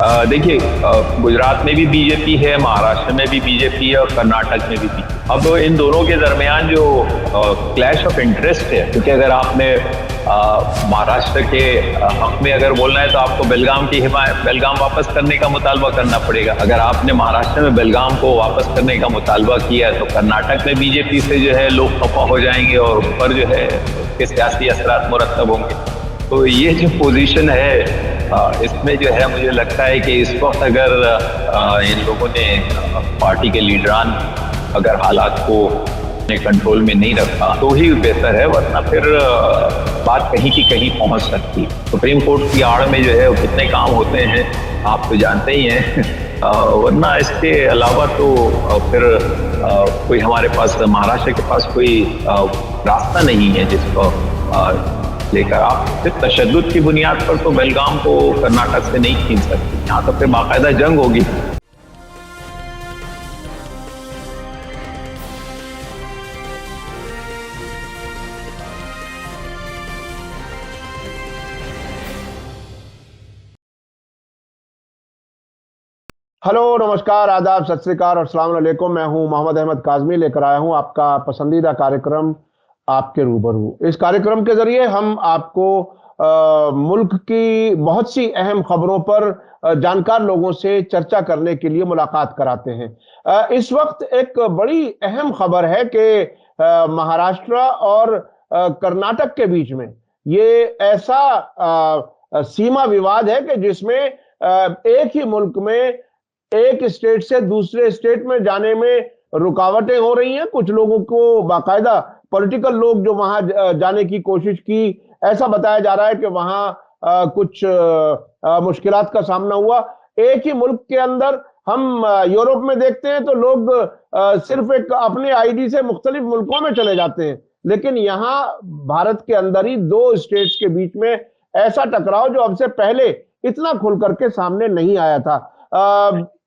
देखिए, गुजरात में भी बीजेपी है, महाराष्ट्र में भी बीजेपी है और कर्नाटक में भी बीजेपी। अब इन दोनों के दरमियान जो क्लैश ऑफ इंटरेस्ट है, क्योंकि अगर आपने महाराष्ट्र के हक में अगर बोलना है तो आपको बेलगाम वापस करने का मुतालबा करना पड़ेगा। अगर आपने महाराष्ट्र में बेलगाम को वापस करने का मुतालबा किया है तो कर्नाटक में बीजेपी से जो है लोग खफा हो जाएंगे और ऊपर जो है उसके सियासी असरात मुरतब होंगे। तो ये जो पोजीशन है, इसमें जो है मुझे लगता है कि इस वक्त अगर इन लोगों ने पार्टी के लीडरान अगर हालात को अपने कंट्रोल में नहीं रखा तो ही बेहतर है, वरना फिर बात कहीं की कहीं पहुंच सकती है। सुप्रीम कोर्ट की आड़ में जो है वो कितने काम होते हैं आप तो जानते ही हैं। वरना इसके अलावा तो फिर कोई हमारे पास, महाराष्ट्र के पास कोई रास्ता नहीं है जिसको लेकर आप सिर्फ तशद्दुद की बुनियाद पर तो बेलगाम को कर्नाटक से नहीं छीन सकते। यहाँ तो फिर बाकायदा जंग होगी। हेलो, नमस्कार, आदाब, सत श्री अकाल और अस्सलाम वालेकुम। मैं हूं मोहम्मद अहमद काज़मी, लेकर आया हूं आपका पसंदीदा कार्यक्रम आपके रूबरू। इस कार्यक्रम के जरिए हम आपको मुल्क की बहुत सी अहम खबरों पर जानकार लोगों से चर्चा करने के लिए मुलाकात कराते हैं। इस वक्त एक बड़ी अहम खबर है कि महाराष्ट्र और कर्नाटक के बीच में ये ऐसा सीमा विवाद है कि जिसमें एक ही मुल्क में एक स्टेट से दूसरे स्टेट में जाने में रुकावटें हो रही हैं। कुछ लोगों को, बाकायदा पॉलिटिकल लोग जो वहां जाने की कोशिश की, ऐसा बताया जा रहा है कि वहां कुछ मुश्किलात का सामना हुआ। एक ही मुल्क के अंदर हम यूरोप में देखते हैं तो लोग सिर्फ एक अपने आईडी से मुख्तलिफ मुल्कों में चले जाते हैं, लेकिन यहाँ भारत के अंदर ही दो स्टेट्स के बीच में ऐसा टकराव जो अब से पहले इतना खुल करके सामने नहीं आया था,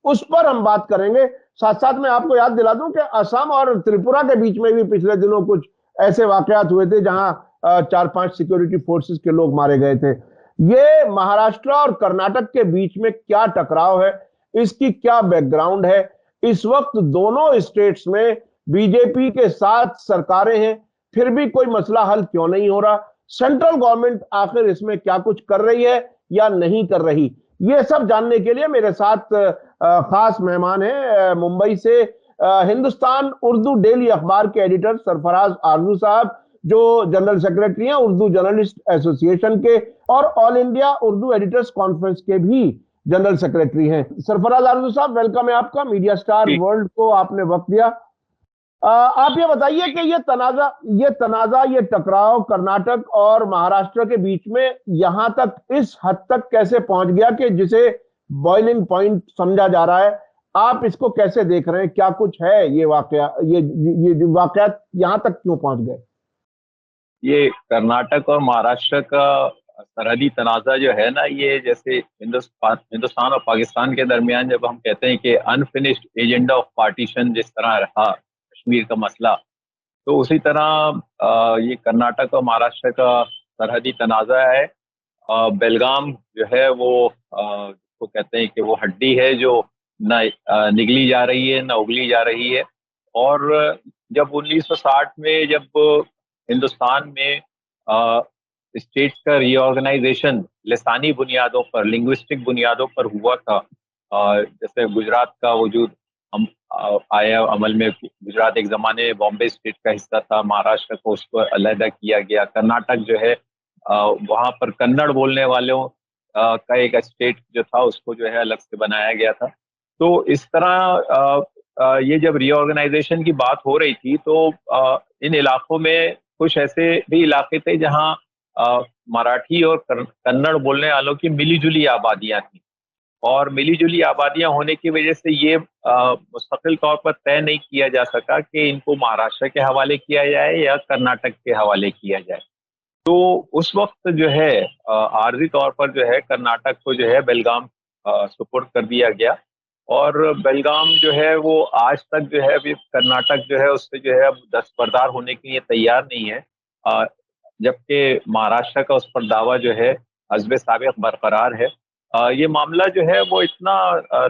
उस पर हम बात करेंगे। साथ साथ में आपको याद दिला दूं कि असम और त्रिपुरा के बीच में भी पिछले दिनों कुछ ऐसे वाकयात हुए थे जहां 4-5 सिक्योरिटी फोर्सेस के लोग मारे गए थे। ये महाराष्ट्र और कर्नाटक के बीच में क्या टकराव है, इसकी क्या बैकग्राउंड है? इस वक्त दोनों स्टेट्स में बीजेपी के साथ सरकारें हैं, फिर भी कोई मसला हल क्यों नहीं हो रहा? सेंट्रल गवर्नमेंट आखिर इसमें क्या कुछ कर रही है या नहीं कर रही? ये सब जानने के लिए मेरे साथ खास मेहमान हैं मुंबई से हिंदुस्तान उर्दू डेली अखबार के एडिटर सरफराज आरजू साहब, जो जनरल सेक्रेटरी हैं उर्दू जर्नलिस्ट एसोसिएशन के और all India Urdu editors conference के भी जनरल सेक्रेटरी हैं। सरफराज आरजू साहब, वेलकम है आपका। मीडिया स्टार वर्ल्ड को आपने वक्त दिया। आप ये बताइए कि ये टकराव कर्नाटक और महाराष्ट्र के बीच में यहां तक, इस हद तक कैसे पहुंच गया कि जिसे बॉइलिंग पॉइंट समझा जा रहा है? आप इसको कैसे देख रहे हैं? क्या कुछ है ये वाकया, ये वाकयात यहां तक क्यों पहुंच गए? ये कर्नाटक और महाराष्ट्र का सरहदी तनाज़ा जो है ना, ये जैसे हिंदुस्तान और पाकिस्तान के दरमियान जब हम कहते हैं कि अनफिनिश्ड एजेंडा ऑफ पार्टीशन जिस तरह रहा कश्मीर का मसला, तो उसी तरह ये कर्नाटक और महाराष्ट्र का सरहदी तनाज़ा है। बेलगाम जो है वो तो कहते हैं कि वो हड्डी है जो न निगली जा रही है न उगली जा रही है। और जब 1960 में जब हिंदुस्तान में स्टेट्स का रीऑर्गेनाइजेशन लिसानी बुनियादों पर, लिंग्विस्टिक बुनियादों पर हुआ था, जैसे गुजरात का वजूद आया अमल में। गुजरात एक ज़माने में बॉम्बे स्टेट का हिस्सा था, महाराष्ट्र को उसको अलहदा किया गया। कर्नाटक जो है वहाँ पर कन्नड़ बोलने वालों का एक स्टेट जो था उसको जो है अलग से बनाया गया था। तो इस तरह ये जब रीऑर्गेनाइजेशन की बात हो रही थी तो इन इलाकों में कुछ ऐसे भी इलाके थे जहाँ मराठी और कन्नड़ बोलने वालों की मिली जुली आबादियां थी, और मिली जुली आबादियां होने की वजह से ये मुस्तकिल तौर पर तय नहीं किया जा सका कि इनको महाराष्ट्र के हवाले किया जाए या कर्नाटक के हवाले किया जाए। तो उस वक्त जो है आर्जी तौर पर जो है कर्नाटक को जो है बेलगाम सुपुर्द कर दिया गया, और बेलगाम जो है वो आज तक जो है अभी कर्नाटक जो है उससे जो है अब दस्तबरदार होने के लिए तैयार नहीं है, जबकि महाराष्ट्र का उस पर दावा जो है हस्बे साबिक़ बरकरार है। ये मामला जो है वो इतना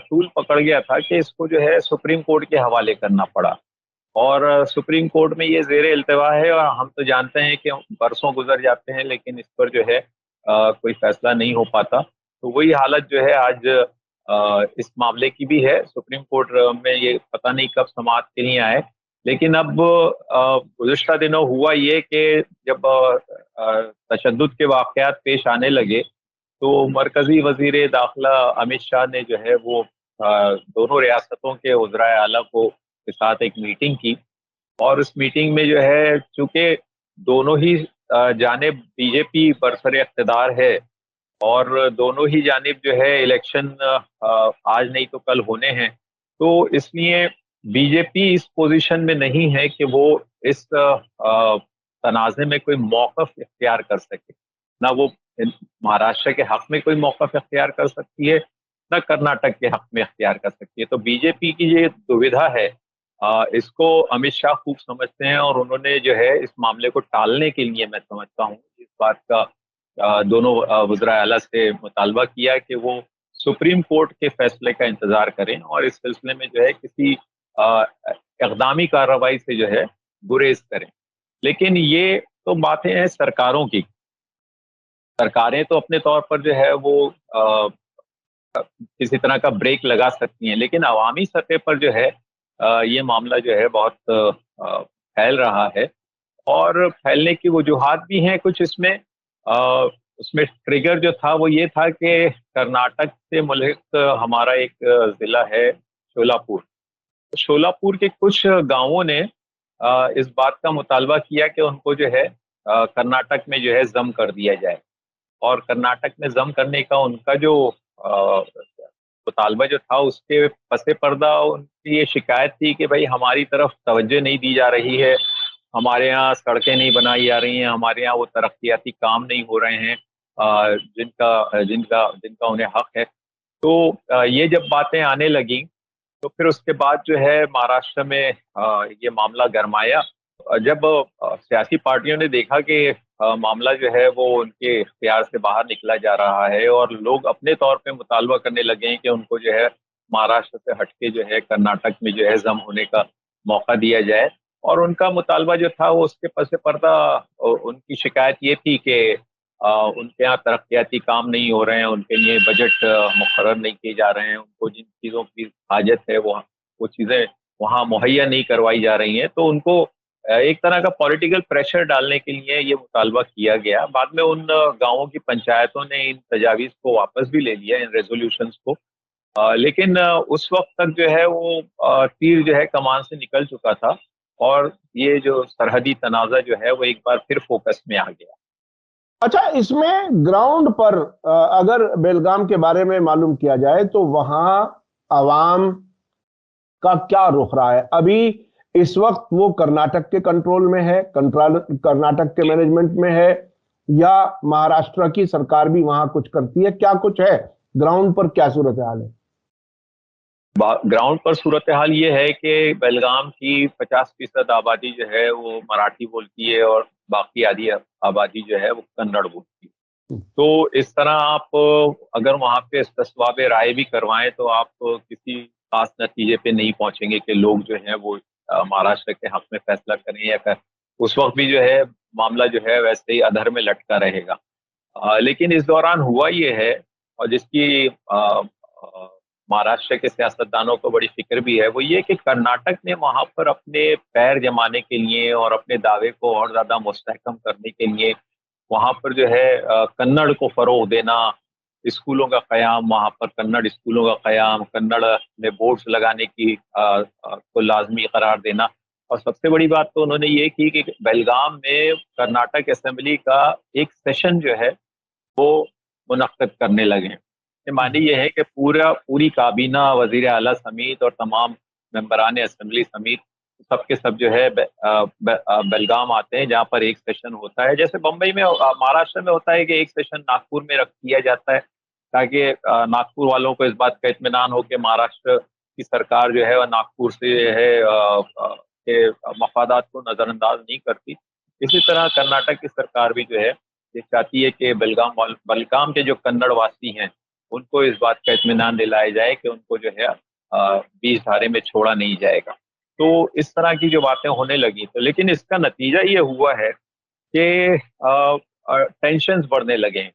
तूल पकड़ गया था कि इसको जो है सुप्रीम कोर्ट के हवाले करना पड़ा। और सुप्रीम कोर्ट में ये जेर इल्तवा है, और हम तो जानते हैं कि बरसों गुजर जाते हैं लेकिन इस पर जो है कोई फैसला नहीं हो पाता। तो वही हालत जो है आज इस मामले की भी है। सुप्रीम कोर्ट में ये पता नहीं कब समाअत के लिए आए। लेकिन अब गुज़िश्ता दिनों हुआ ये कि जब तशद्दुद के वाक़यात पेश आने लगे, तो मरकजी वजीर दाखिला अमित शाह ने जो है वो दोनों रियासतों के वज़राए आला को के साथ एक मीटिंग की। और उस मीटिंग में जो है, चूंकि दोनों ही जानिब बीजेपी बरसर इक़्तिदार है और दोनों ही जानिब जो है इलेक्शन आज नहीं तो कल होने हैं, तो इसलिए बीजेपी इस पोजीशन में नहीं है कि वो इस तनाज़े में कोई मौक़िफ़ इख्तियार कर सके। ना वो महाराष्ट्र के हक में कोई मौक़िफ़ इख्तियार कर सकती है, ना कर्नाटक के हक में इख्तियार कर सकती है। तो बीजेपी की ये दुविधा है, इसको अमित शाह खूब समझते हैं और उन्होंने जो है इस मामले को टालने के लिए, मैं समझता हूँ, इस बात का दोनों वज़राए आला से मुतालबा किया कि वो सुप्रीम कोर्ट के फैसले का इंतज़ार करें और इस सिलसिले में जो है किसी इक़दामी कार्रवाई से जो है गुरेज करें। लेकिन ये तो बातें हैं सरकारों की। सरकारें तो अपने तौर पर जो है वो किसी तरह का ब्रेक लगा सकती हैं, लेकिन अवामी सतह पर जो है ये मामला जो है बहुत फैल रहा है। और फैलने की वजूहात भी हैं कुछ इसमें। उसमें ट्रिगर जो था वो ये था कि कर्नाटक से मुल्हिक हमारा एक ज़िला है शोलापुर। शोलापुर के कुछ गाँवों ने इस बात का मुतालबा किया कि उनको जो है कर्नाटक में जो है ज़म कर दिया जाए। और कर्नाटक में ज़म करने का उनका जो मुतालबा जो था, उसके पसे पर्दा उनकी ये शिकायत थी कि भाई हमारी तरफ तवज्जो नहीं दी जा रही है, हमारे यहाँ सड़कें नहीं बनाई जा रही हैं, हमारे यहाँ वो तरक्याती काम नहीं हो रहे हैं जिनका जिनका जिनका उन्हें हक है। तो ये जब बातें आने लगी, तो फिर उसके बाद जो है महाराष्ट्र में ये मामला गरमाया। जब सियासी पार्टियों ने देखा कि मामला जो है वो उनके इख्तियार से बाहर निकला जा रहा है और लोग अपने तौर पे मुतालबा करने लगे हैं कि उनको जो है महाराष्ट्र से हटके जो है कर्नाटक में जो है ज़म होने का मौका दिया जाए। और उनका मुतालबा जो था वो उसके पसे पर्दा उनकी शिकायत ये थी कि उनके यहाँ तरक्याती काम नहीं हो रहे हैं, उनके लिए बजट मुकर्रर नहीं किए जा रहे हैं, उनको जिन चीज़ों की हाजत है वो चीज़ें वहाँ मुहैया नहीं करवाई जा रही हैं। तो उनको एक तरह का पॉलिटिकल प्रेशर डालने के लिए ये मुतालबा किया गया। बाद में उन गाँवों की पंचायतों ने इन तजावीज़ को वापस भी ले लिया, इन रेज़ोल्यूशंस को। लेकिन उस वक़्त तक जो है वो तीर जो है कमान से निकल चुका था और ये जो सरहदी तनाज़ा जो है वो एक बार फिर फ़ोकस में आ गया। अच्छा, इसमें ग्राउंड पर अगर बेलगाम के बारे में मालूम किया जाए तो वहां अवाम का क्या रुख रहा है? अभी इस वक्त वो कर्नाटक के कंट्रोल में है, कर्नाटक के मैनेजमेंट में है, या महाराष्ट्र की सरकार भी वहां कुछ करती है? क्या कुछ है ग्राउंड पर, क्या सूरत हाल है? ग्राउंड पर सूरत हाल ये है कि बेलगाम की 50% आबादी जो है वो मराठी बोलती है और बाकी आधी आबादी जो है वो कन्नड़ बोलती है। तो इस तरह आप अगर वहाँ पे इस्तेस्वाब राय भी करवाएं तो आप किसी खास नतीजे पे नहीं पहुंचेंगे कि लोग जो हैं वो महाराष्ट्र के हक में फैसला करें या कर। उस वक्त भी जो है मामला जो है वैसे ही अधर में लटका रहेगा। लेकिन इस दौरान हुआ ये है, और जिसकी महाराष्ट्र के सियासतदानों को बड़ी फिक्र भी है, वो ये कि कर्नाटक ने वहां पर अपने पैर जमाने के लिए और अपने दावे को और ज्यादा मुस्तहकम करने के लिए वहां पर जो है कन्नड़ को फरोग देना, स्कूलों का क़याम, वहां पर कन्नड़ स्कूलों का क़याम, कन्नड़ में बोर्ड्स लगाने की को लाजमी करार देना। और सबसे बड़ी बात तो उन्होंने ये की कि बेलगाम में कर्नाटक असेंबली का एक सेशन जो है वो मुनक्किद करने लगे हैं। ये मानी ये है कि पूरी काबीना, वजीर आला समेत और तमाम मेंबरान असेंबली समेत सब के सब जो है बेलगाम आते हैं, जहाँ पर एक सेशन होता है। जैसे बम्बई में, महाराष्ट्र में होता है कि एक सेशन नागपुर में रख किया जाता है, ताकि नागपुर वालों को इस बात का इत्मीनान हो कि महाराष्ट्र की सरकार जो है वह नागपुर से है के मफादात को नज़रअंदाज नहीं करती। इसी तरह कर्नाटक की सरकार भी जो है ये चाहती है कि बेलगाम के जो कन्नड़ वासी हैं उनको इस बात का इत्मीनान दिलाया जाए कि उनको जो है 20 धारे में छोड़ा नहीं जाएगा। तो इस तरह की जो बातें होने लगी, तो लेकिन इसका नतीजा ये हुआ है कि टेंशन्स बढ़ने लगे हैं।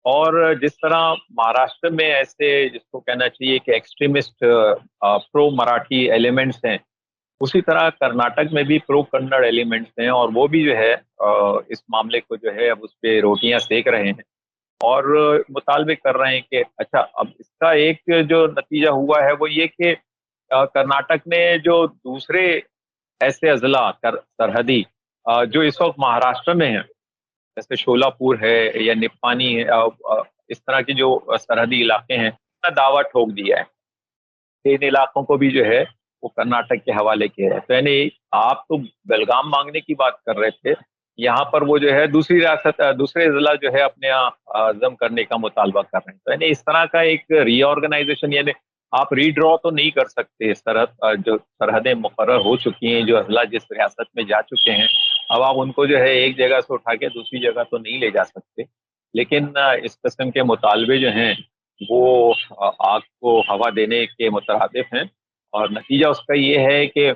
और जिस तरह महाराष्ट्र में ऐसे जिसको कहना चाहिए कि एक्सट्रीमिस्ट प्रो मराठी एलिमेंट्स हैं, उसी तरह कर्नाटक में भी प्रो कन्नड़ एलिमेंट्स हैं, और वो भी जो है इस मामले को जो है अब उस पे रोटियां सेक रहे हैं और मुतालबे कर रहे हैं कि अच्छा, अब इसका एक जो नतीजा हुआ है वो ये कि कर्नाटक ने जो दूसरे ऐसे अजला सरहदी जो इस वक्त महाराष्ट्र में है, जैसे शोलापुर है या निप्पानी है, इस तरह के जो सरहदी इलाके हैं, उसका दावा ठोक दिया है। इन इलाकों को भी जो है वो कर्नाटक के हवाले किया है। तो यानी आप तो बेलगाम मांगने की बात कर रहे थे, यहाँ पर वो जो है दूसरी रियासत दूसरे जिला जो है अपने यहाँ आजम करने का मुतालबा कर रहे हैं। तो यानी इस तरह का एक रीऑर्गेनाइजेशन, यानी आप रीड्रॉ तो नहीं कर सकते सरहद, जो सरहदें मुकर्रर हो चुकी हैं, जो अजला जिस रियासत में जा चुके हैं, अब आप उनको जो है एक जगह से उठा के दूसरी जगह तो नहीं ले जा सकते। लेकिन इस किस्म के मुतालबे जो हैं वो आग को हवा देने के मुतरादिफ हैं, और नतीजा उसका ये है कि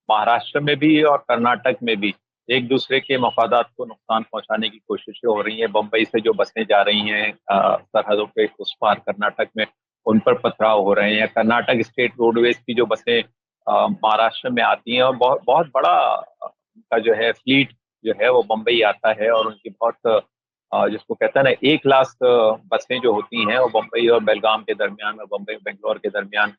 महाराष्ट्र में भी और कर्नाटक में भी एक दूसरे के मफादात को नुकसान पहुंचाने की कोशिशें हो रही हैं। बम्बई से जो बसें जा रही हैं सरहदों पे उस पार कर्नाटक में, उन पर पथराव हो रहे हैं, या कर्नाटक स्टेट रोडवेज की जो बसें महाराष्ट्र में आती हैं, और बहुत बहुत बड़ा उनका जो है फ्लीट जो है वो बम्बई आता है, और उनकी बहुत जिसको कहते हैं ना 1 लाख बसें जो होती हैं वो बम्बई और बेलगाम के दरमियान में, बम्बई बेंगलोर के दरमियान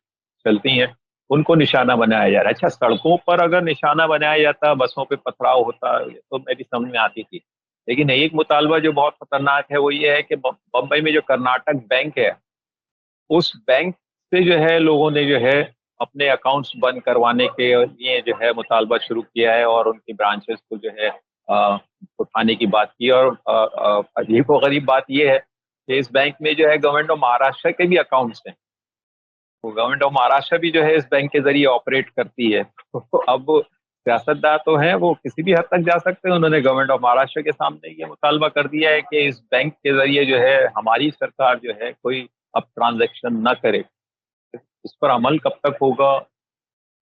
चलती हैं, उनको निशाना बनाया जा रहा है। अच्छा, सड़कों पर अगर निशाना बनाया जाता, बसों पे पथराव होता, ये तो मेरी समझ में आती थी। लेकिन एक मुतालबा जो बहुत खतरनाक है वो ये है कि बम्बई में जो कर्नाटक बैंक है, उस बैंक से जो है लोगों ने जो है अपने अकाउंट्स बंद करवाने के लिए जो है मुतालबा शुरू किया है, और उनकी ब्रांचेस को जो है उठाने की बात की। और अजीब और गरीब बात यह है कि इस बैंक में जो है गवर्नमेंट ऑफ महाराष्ट्र के भी अकाउंट्स हैं। तो गवर्नमेंट ऑफ महाराष्ट्र भी जो है इस बैंक के जरिए ऑपरेट करती है। तो अब सियासतदान तो हैं, वो किसी भी हद तक जा सकते हैं। उन्होंने गवर्नमेंट ऑफ महाराष्ट्र के सामने ये मुतालबा कर दिया है कि इस बैंक के जरिए जो है हमारी सरकार जो है कोई अब ट्रांजैक्शन न करे। इस पर अमल कब तक होगा,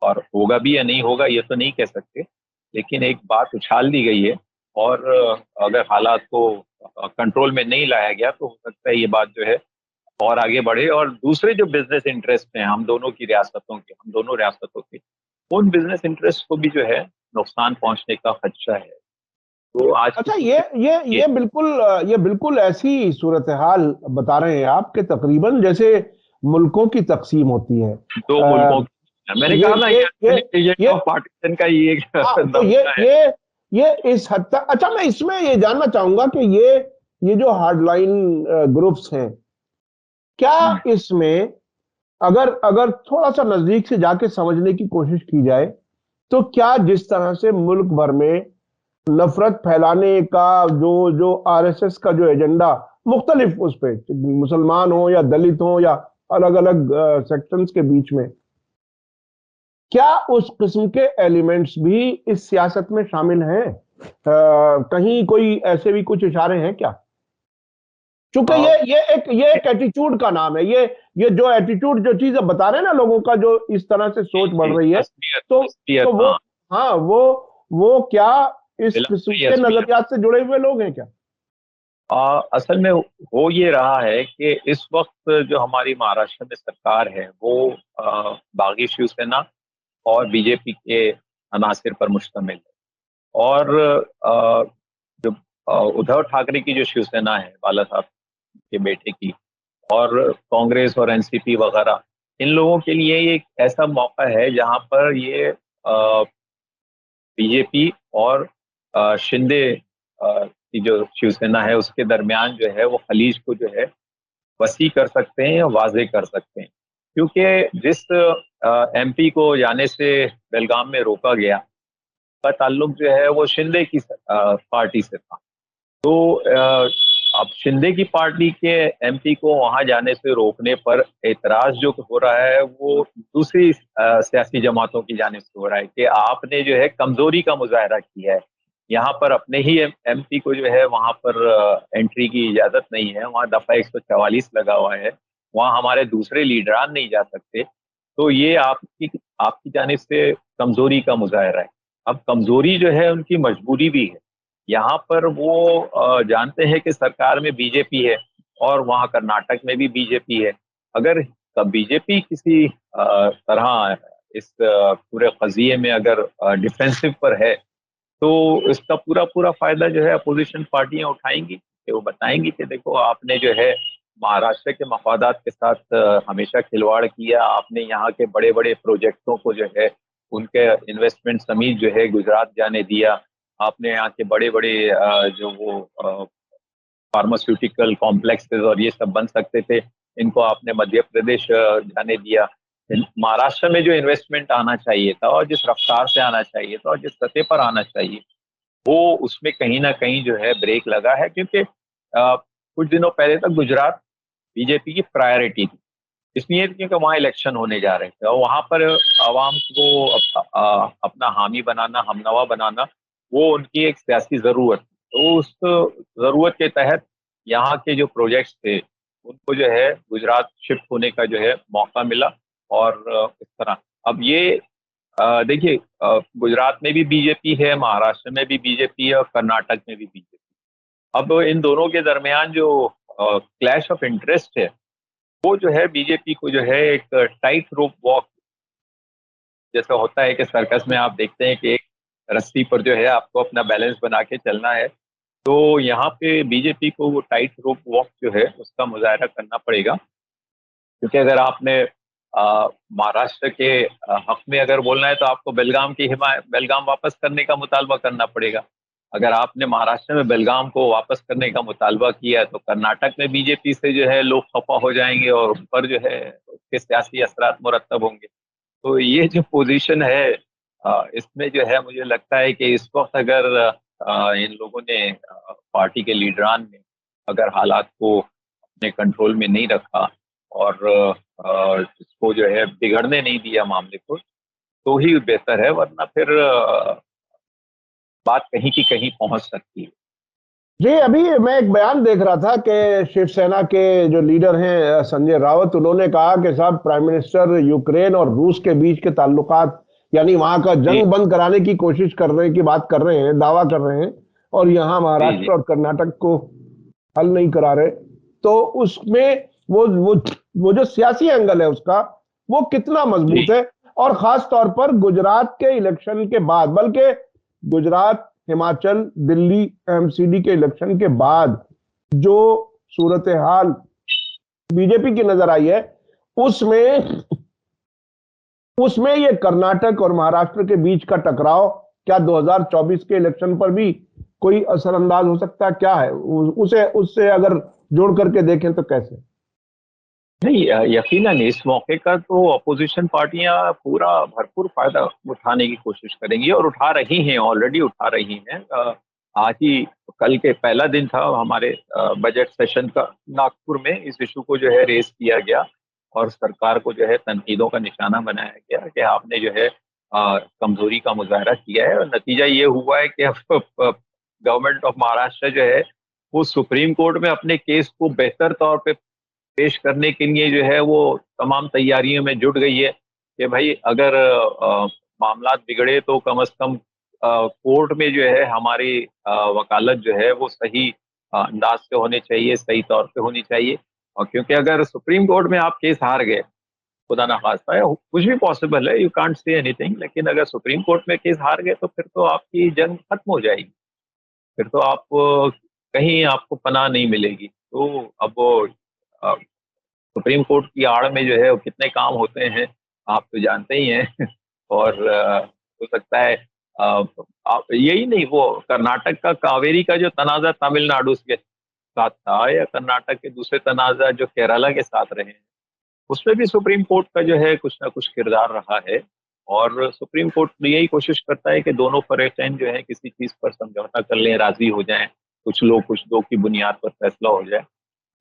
और होगा भी या नहीं होगा ये तो नहीं कह सकते, लेकिन एक बात उछाल दी गई है, और अगर हालात को कंट्रोल में नहीं लाया गया तो हो सकता है ये बात जो है और आगे बढ़े, और दूसरे जो बिजनेस इंटरेस्ट हैं हम दोनों की रियासतों के, हम दोनों रियासतों के, उन बिजनेस इंटरेस्ट को भी जो है नुकसान पहुंचने का खदशा है। तो आज अच्छा, ये बिल्कुल ऐसी सूरत हाल बता रहे हैं आप कि तकरीबन जैसे मुल्कों की तकसीम होती है। दो मुल्कों की, मैंने कहा ना ये पार्टीशन का ये तो ये इस हद तक। अच्छा, मैं इसमें ये जानना चाहूंगा कि ये जो हार्डलाइन ग्रुप्स हैं, क्या इसमें अगर अगर थोड़ा सा नजदीक से जाके समझने की कोशिश की जाए, तो क्या जिस तरह से मुल्क भर में नफरत फैलाने का जो जो आरएसएस का जो एजेंडा मुख्तलिफ उस पे, मुसलमान हो या दलित हो या अलग अलग सेक्शंस के बीच में, क्या उस किस्म के एलिमेंट्स भी इस सियासत में शामिल हैं? कहीं कोई ऐसे भी कुछ इशारे हैं क्या? क्योंकि ये एक एटीट्यूड का नाम है। ये जो एटीट्यूड, जो चीज बता रहे हैं ना लोगों का, जो इस तरह से सोच बढ़ रही है, तो वो, हाँ, वो क्या इस किस्म के नजरियात से जुड़े हुए लोग हैं क्या? असल में हो ये रहा है कि इस वक्त जो हमारी महाराष्ट्र में सरकार है वो बागी शिवसेना और बीजेपी के अनासिर पर मुश्तमिल है। और जो उद्धव ठाकरे की जो शिवसेना है, बाला साहब के बेटे की, और कांग्रेस और एनसीपी वगैरह, इन लोगों के लिए एक ऐसा मौका है जहां पर ये बीजेपी और शिंदे की जो शिवसेना है उसके दरमियान जो है वो खलीज को जो है वसी कर सकते हैं या वाजे कर सकते हैं। क्योंकि जिस एमपी को जाने से बेलगाम में रोका गया का ताल्लुक जो है वो शिंदे की पार्टी से था। तो अब शिंदे की पार्टी के एमपी को वहां जाने से रोकने पर एतराज जो हो रहा है वो दूसरी सियासी जमातों की जानिब से हो रहा है कि आपने जो है कमजोरी का मुजाहरा किया है। यहाँ पर अपने ही एमपी को जो है वहां पर एंट्री की इजाजत नहीं है, वहाँ दफा 144 लगा हुआ है, वहाँ हमारे दूसरे लीडरान नहीं जा सकते। तो ये आपकी आपकी जानिब से कमजोरी का मुजाहरा है। अब कमजोरी जो है उनकी मजबूरी भी है। यहाँ पर वो जानते हैं कि सरकार में बीजेपी है और वहाँ कर्नाटक में भी बीजेपी है। अगर बीजेपी किसी तरह इस पूरे कजिए में अगर डिफेंसिव पर है, तो इसका पूरा पूरा फायदा जो है अपोजिशन पार्टियां उठाएंगी कि वो बताएंगी कि देखो आपने जो है महाराष्ट्र के मफादात के साथ हमेशा खिलवाड़ किया, आपने यहाँ के बड़े बड़े प्रोजेक्टों को जो है उनके इन्वेस्टमेंट समेत जो है गुजरात जाने दिया, आपने यहाँ के बड़े बड़े जो वो फार्मास्यूटिकल कॉम्प्लेक्सेस और ये सब बन सकते थे, इनको आपने मध्य प्रदेश जाने दिया। महाराष्ट्र में जो इन्वेस्टमेंट आना चाहिए था और जिस रफ्तार से आना चाहिए था और जिस सतह पर आना चाहिए, वो उसमें कहीं ना कहीं जो है ब्रेक लगा है, क्योंकि कुछ दिनों पहले तक गुजरात बीजेपी की प्रायोरिटी थी, इसलिए क्योंकि वहाँ इलेक्शन होने जा रहे थे और वहाँ पर आवाम को अपना हामी बनाना, हमनवा बनाना, वो उनकी एक सियासी जरूरत थी। तो उस जरूरत के तहत यहाँ के जो प्रोजेक्ट्स थे उनको जो है गुजरात शिफ्ट होने का जो है मौका मिला। और इस तरह अब ये देखिए, गुजरात में भी बीजेपी है, महाराष्ट्र में भी बीजेपी है और कर्नाटक में भी बीजेपी। अब इन दोनों के दरमियान जो क्लैश ऑफ इंटरेस्ट है, वो जो है बीजेपी को जो है एक टाइट रोप वॉक जैसा होता है कि सर्कस में आप देखते हैं कि एक रस्सी पर जो है आपको अपना बैलेंस बना के चलना है। तो यहाँ पे बीजेपी को वो टाइट रोप वॉक जो है उसका मुजाहरा करना पड़ेगा, क्योंकि अगर आपने महाराष्ट्र के हक में अगर बोलना है तो आपको बेलगाम वापस करने का मुतालबा करना पड़ेगा। अगर आपने महाराष्ट्र में बेलगाम को वापस करने का मुतालबा किया तो कर्नाटक में बीजेपी से जो है लोग खफा हो जाएंगे और उस पर जो है उसके सियासी असरात मुरतब होंगे। तो ये जो पोजीशन है, इसमें जो है मुझे लगता है कि इस वक्त अगर इन लोगों ने पार्टी के लीडरान ने अगर हालात को अपने कंट्रोल में नहीं रखा और इसको जो है बिगड़ने नहीं दिया मामले को, तो ही बेहतर है, वरना फिर बात कहीं की कहीं पहुंच सकती है। जी, अभी मैं एक बयान देख रहा था कि शिवसेना के जो लीडर हैं संजय राउत, उन्होंने कहा कि साहब प्राइम मिनिस्टर यूक्रेन और रूस के बीच के ताल्लुकात यानी वहां का जी जंग बंद कराने की कोशिश कर रहे हैं, की बात कर रहे हैं, दावा कर रहे हैं, और यहाँ जी जी महाराष्ट्र और कर्नाटक को हल नहीं करा रहे। तो उसमें वो जो सियासी एंगल है उसका, वो कितना जी मजबूत है, और खास तौर पर गुजरात के इलेक्शन के बाद, बल्कि गुजरात, हिमाचल, दिल्ली, एमसीडी के इलेक्शन के बाद जो सूरत हाल बीजेपी की नजर आई है, उसमें उसमें ये कर्नाटक और महाराष्ट्र के बीच का टकराव क्या 2024 के इलेक्शन पर भी कोई असरअंदाज हो सकता है? क्या है उसे उससे अगर जोड़ करके देखें तो कैसे? नहीं, यकीनन इस मौके का तो अपोजिशन पार्टियां पूरा भरपूर फायदा उठाने की कोशिश करेंगी और उठा रही हैं, ऑलरेडी उठा रही हैं। आज ही कल के पहला दिन था हमारे बजट सेशन का नागपुर में, इस इशू को जो है रेस किया गया और सरकार को जो है तनकीदों का निशाना बनाया गया कि आपने जो है कमजोरी का मुजाहरा किया है, और नतीजा ये हुआ है कि अब गवर्नमेंट ऑफ महाराष्ट्र जो है वो सुप्रीम कोर्ट में अपने केस को बेहतर तौर पे पेश करने के लिए जो है वो तमाम तैयारियों में जुट गई है कि भाई अगर मामला बिगड़े तो कम से कम कोर्ट में जो है हमारी वकालत जो है वो सही अंदाज से होने चाहिए, सही तौर पे होनी चाहिए। और क्योंकि अगर सुप्रीम कोर्ट में आप केस हार गए, खुदा ना खास्ता है, कुछ भी पॉसिबल है, यू कांट से एनीथिंग, लेकिन अगर सुप्रीम कोर्ट में केस हार गए तो फिर तो आपकी जंग खत्म हो जाएगी, फिर तो आप कहीं आपको पनाह नहीं मिलेगी। तो अब सुप्रीम कोर्ट की आड़ में जो है वो कितने काम होते हैं आप तो जानते ही हैं। और हो सकता है आप यही नहीं, वो कर्नाटक का कावेरी का जो तनाजा तमिलनाडु के साथ था या कर्नाटक के दूसरे तनाजा जो केरला के साथ रहे हैं, उसमें भी सुप्रीम कोर्ट का जो है कुछ ना कुछ किरदार रहा है। और सुप्रीम कोर्ट यही कोशिश करता है कि दोनों फरीकैन जो है किसी चीज पर समझौता कर लें, राजी हो जाएं, कुछ लोग कुछ दो की बुनियाद पर फैसला हो जाए।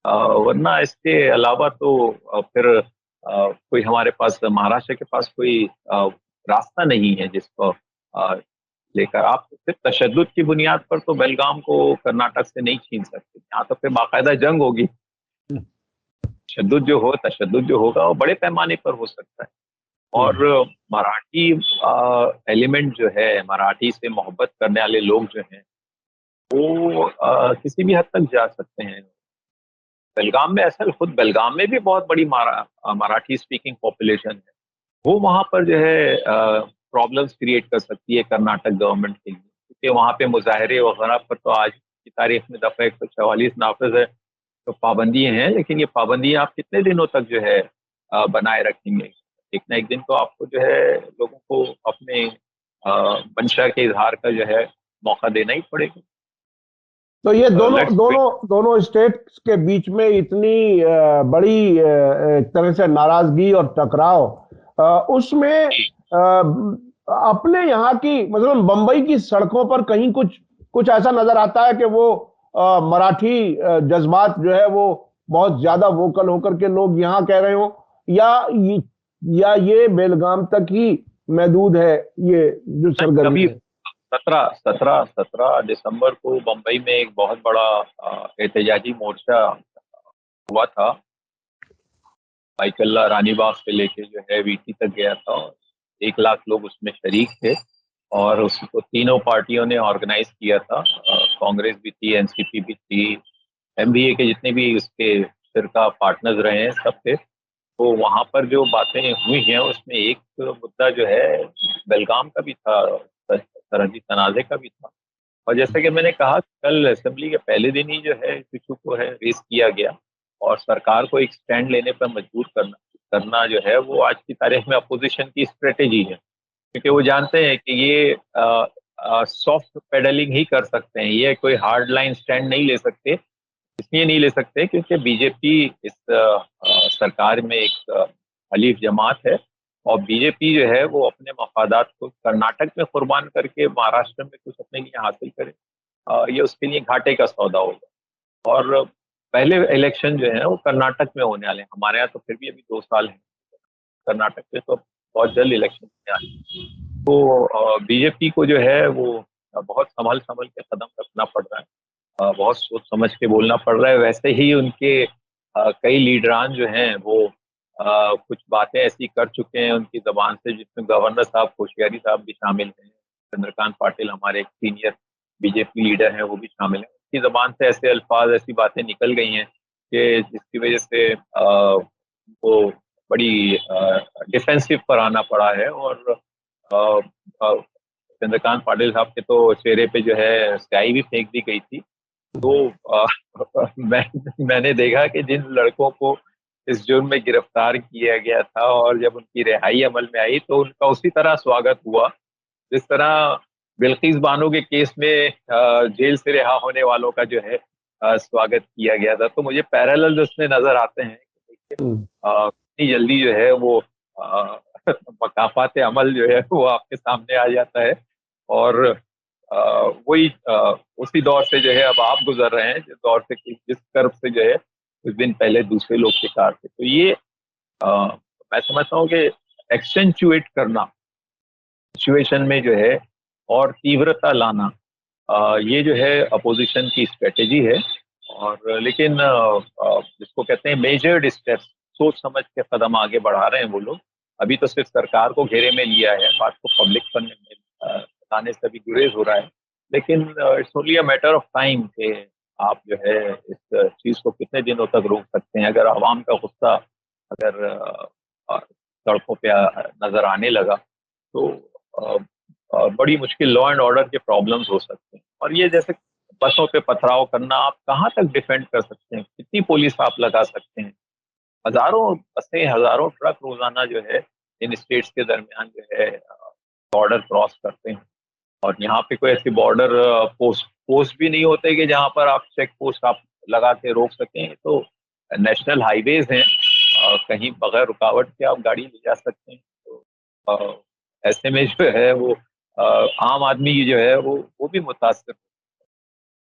वरना इसके अलावा तो फिर कोई हमारे पास महाराष्ट्र के पास कोई रास्ता नहीं है जिसको लेकर आप सिर्फ तशद्दुद की बुनियाद पर तो बेलगाम को कर्नाटक से नहीं छीन सकते। यहाँ तो फिर बाकायदा जंग होगी। तशद्दुद जो होगा वो बड़े पैमाने पर हो सकता है। और मराठी एलिमेंट जो है, मराठी से मोहब्बत करने वाले लोग जो हैं, वो किसी भी हद तक जा सकते हैं। बेलगाम में, असल खुद बेलगाम में भी बहुत बड़ी मराठी स्पीकिंग पॉपुलेशन है। वो वहां पर जो है प्रॉब्लम्स क्रिएट कर सकती है कर्नाटक गवर्नमेंट के लिए, क्योंकि वहां पे मुजाहरे वगैरह पर तो आज की तारीख में दफा 144 नाफिज है, तो पाबंदी हैं। लेकिन ये पाबंदी आप कितने दिनों तक जो है बनाए रखेंगे? एक ना एक दिन तो आपको जो है लोगों को अपने मंशा के इजहार का जो है मौका देना ही पड़ेगा। तो ये दोनों लेट्स दोनों दोनों स्टेट्स के बीच में इतनी बड़ी एक तरह से नाराजगी और टकराव, उसमें अपने यहाँ की मतलब बंबई की सड़कों पर कहीं कुछ कुछ ऐसा नजर आता है कि वो मराठी जज्बात जो है वो बहुत ज्यादा वोकल होकर के लोग यहाँ कह रहे हो, या ये बेलगाम तक ही महदूद है ये जो सरगर्मी कभी है? 17 दिसंबर को बम्बई में एक बहुत बड़ा एहतजाजी मोर्चा हुआ था। बाइकल्ला रानीबाग से लेके जो है वीटी तक गया था। 1 लाख लोग उसमें शरीक थे और उसको तीनों पार्टियों ने ऑर्गेनाइज किया था। कांग्रेस भी थी, एनसीपी भी थी, एमबीए के जितने भी उसके फिरका पार्टनर्स रहे हैं सब थे। तो वहां पर जो बातें हुई हैं उसमें एक मुद्दा जो है बेलगाम का भी था, सरहदी तनाजे का भी था। और जैसा कि मैंने कहा, कल असेंबली के पहले दिन ही जो है इस इशू को है रेस किया गया और सरकार को एक स्टैंड लेने पर मजबूर करना करना जो है वो आज की तारीख में अपोजिशन की स्ट्रेटेजी है, क्योंकि वो जानते हैं कि ये सॉफ्ट पेडलिंग ही कर सकते हैं, ये कोई हार्ड लाइन स्टैंड नहीं ले सकते। इसलिए नहीं ले सकते क्योंकि बीजेपी इस सरकार में एक हलीफ जमात है और बीजेपी जो है वो अपने मफादात को कर्नाटक में कुर्बान करके महाराष्ट्र में कुछ अपने लिए हासिल करे, ये उसके लिए घाटे का सौदा होगा। और पहले इलेक्शन जो है वो कर्नाटक में होने वाले हैं। हमारे यहाँ तो फिर भी अभी 2 साल है, कर्नाटक में तो बहुत जल्द इलेक्शन होने वाले हैं। तो बीजेपी को जो है वो बहुत संभल संभल के कदम रखना पड़ रहा है, बहुत सोच समझ के बोलना पड़ रहा है। वैसे ही उनके कई लीडरान जो हैं वो कुछ बातें ऐसी कर चुके हैं उनकी जबान से, जिसमें गवर्नर साहब कोश्यारी साहब भी शामिल हैं, चंद्रकांत पाटिल हमारे एक सीनियर बीजेपी लीडर हैं वो भी शामिल हैं। उनकी जबान से ऐसे अल्फाज, ऐसी बातें निकल गई हैं कि जिसकी वजह से वो बड़ी डिफेंसिव पर आना पड़ा है। और चंद्रकांत पाटिल साहब के तो चेहरे पे जो है स्याही भी फेंक दी गई थी। तो मैंने देखा कि जिन लड़कों को इस जुर्म में गिरफ्तार किया गया था और जब उनकी रिहाई अमल में आई तो उनका उसी तरह स्वागत हुआ जिस तरह बिल्किस बानो के केस में जेल से रिहा होने वालों का जो है स्वागत किया गया था। तो मुझे पैरेलल उसमें नजर आते हैं कि कितनी जल्दी जो है वो मकाफात अमल जो है वो आपके सामने आ जाता है। और वही उसी दौर से जो है अब आप गुजर रहे हैं, जिस दौर से जिस कर्व से जो है कुछ दिन पहले दूसरे लोग शिकार थे। तो ये मैं समझता हूँ कि एक्सेंचुएट करना सिचुएशन में जो है और तीव्रता लाना, ये जो है अपोजिशन की स्ट्रेटेजी है। और लेकिन जिसको कहते हैं मेजर्ड स्टेप्स, सोच समझ के कदम आगे बढ़ा रहे हैं वो लोग। अभी तो सिर्फ सरकार को घेरे में लिया है, बात को पब्लिक पर बताने से अभी गुरेज हो रहा है। लेकिन it's only a matter of time कि आप जो है इस चीज को कितने दिनों तक रोक सकते हैं। अगर आवाम का गुस्सा अगर सड़कों पे नजर आने लगा तो बड़ी मुश्किल लॉ एंड ऑर्डर के प्रॉब्लम्स हो सकते हैं। और ये जैसे बसों पे पथराव करना, आप कहाँ तक डिफेंड कर सकते हैं? कितनी पुलिस आप लगा सकते हैं? हजारों बसें, हजारों ट्रक रोजाना जो है इन स्टेट्स के दरमियान जो है बॉर्डर क्रॉस करते हैं। और यहाँ पे कोई ऐसी बॉर्डर पोस्ट भी नहीं होते कि जहाँ पर आप चेक पोस्ट आप लगा के रोक सकें। तो नेशनल हाईवेज हैं, कहीं बगैर रुकावट के आप गाड़ी ले जा सकते हैं। तो ऐसे में जो है वो आम आदमी जो है वो भी मुतासर।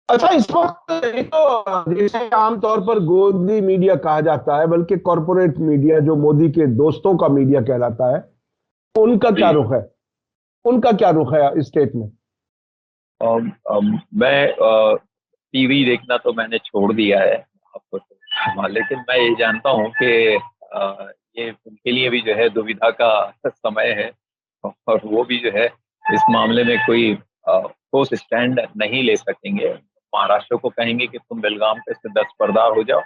अच्छा, इस वक्त ये तो जिसे आमतौर पर गोदी मीडिया कहा जाता है, बल्कि कॉरपोरेट मीडिया जो मोदी के दोस्तों का मीडिया कहलाता है, उनका क्या रुख है? उनका क्या रुख है स्टेट में? मैं टीवी देखना तो मैंने छोड़ दिया है, आपको तो लेकिन मैं ये जानता हूँ कि ये उनके लिए भी जो है दुविधा का समय है, और वो भी जो है इस मामले में कोई ठोस स्टैंड नहीं ले सकेंगे। महाराष्ट्र को कहेंगे कि तुम बेलगाम पे से दस्तबरदार हो जाओ,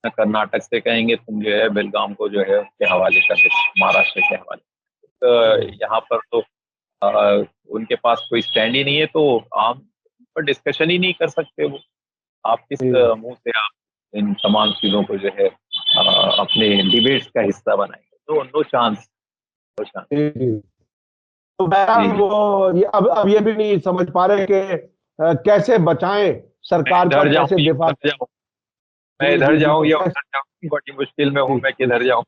कर्नाटक से कहेंगे तुम जो है बेलगाम को जो है उसके हवाले कर दो, महाराष्ट्र के हवाले। तो यहाँ पर तो उनके पास कोई स्टैंड ही नहीं है, तो आम पर डिस्कशन ही नहीं कर सकते वो। आप किस मुंह से आप इन तमाम चीजों को जो है अपने डिबेट्स का हिस्सा बनाएंगे? तो नो चांस, नो चांस। तो बहरहाल वो ये अब ये भी नहीं समझ पा रहे कि कैसे बचाएं सरकार का, कैसे दिफा। मैं इधर जाऊं या उधर जाऊं, बड़ी मुश्किल में हूं मैं, किधर जाऊं।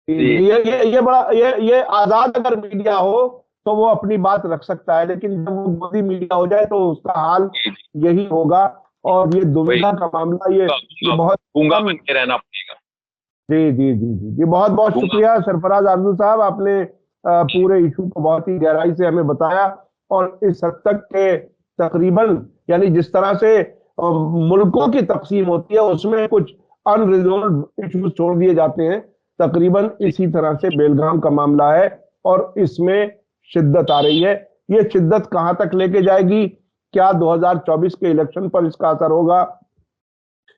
ये बड़ा ये आजाद अगर मीडिया हो तो वो अपनी बात रख सकता है, लेकिन जब वो मोदी मीडिया हो जाए तो उसका हाल यही होगा। और ये दुविधा का मामला ये बहुत गूंगा बन के रहना पड़ेगा। जी जी जी जी जी, बहुत बहुत शुक्रिया सरफराज आरजू साहब, आपने पूरे इशू को बहुत ही गहराई से हमें बताया। और इस हद तक के तकरीबन यानी जिस तरह से मुल्कों की तकसीम होती है उसमें कुछ अनरिजॉल्व इशूज छोड़ दिए जाते हैं, तकरीबन इसी तरह से बेलगाम का मामला है और इसमें शिद्दत आ रही है। ये शिद्दत कहां तक लेके जाएगी, क्या 2024 के इलेक्शन पर इसका असर होगा,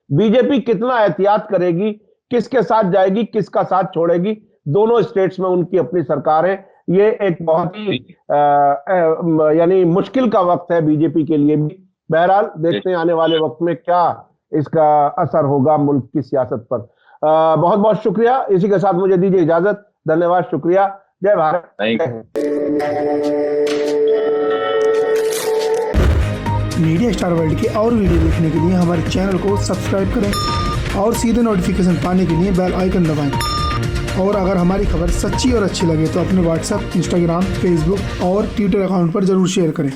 बीजेपी कितना एहतियात करेगी, किसके साथ जाएगी, किसका साथ छोड़ेगी, दोनों स्टेट्स में उनकी अपनी सरकार है। ये एक बहुत ही यानी मुश्किल का वक्त है बीजेपी के लिए भी। बहरहाल देखते हैं आने वाले वक्त में क्या इसका असर होगा मुल्क की सियासत पर। बहुत बहुत शुक्रिया, इसी के साथ मुझे दीजिए इजाजत। धन्यवाद, शुक्रिया, जय भारत। मीडिया स्टार वर्ल्ड के और वीडियो देखने के लिए हमारे चैनल को सब्सक्राइब करें और सीधे नोटिफिकेशन पाने के लिए बेल आइकन दबाएं। और अगर हमारी खबर सच्ची और अच्छी लगे तो अपने व्हाट्सएप, इंस्टाग्राम, फेसबुक और ट्विटर अकाउंट पर जरूर शेयर करें।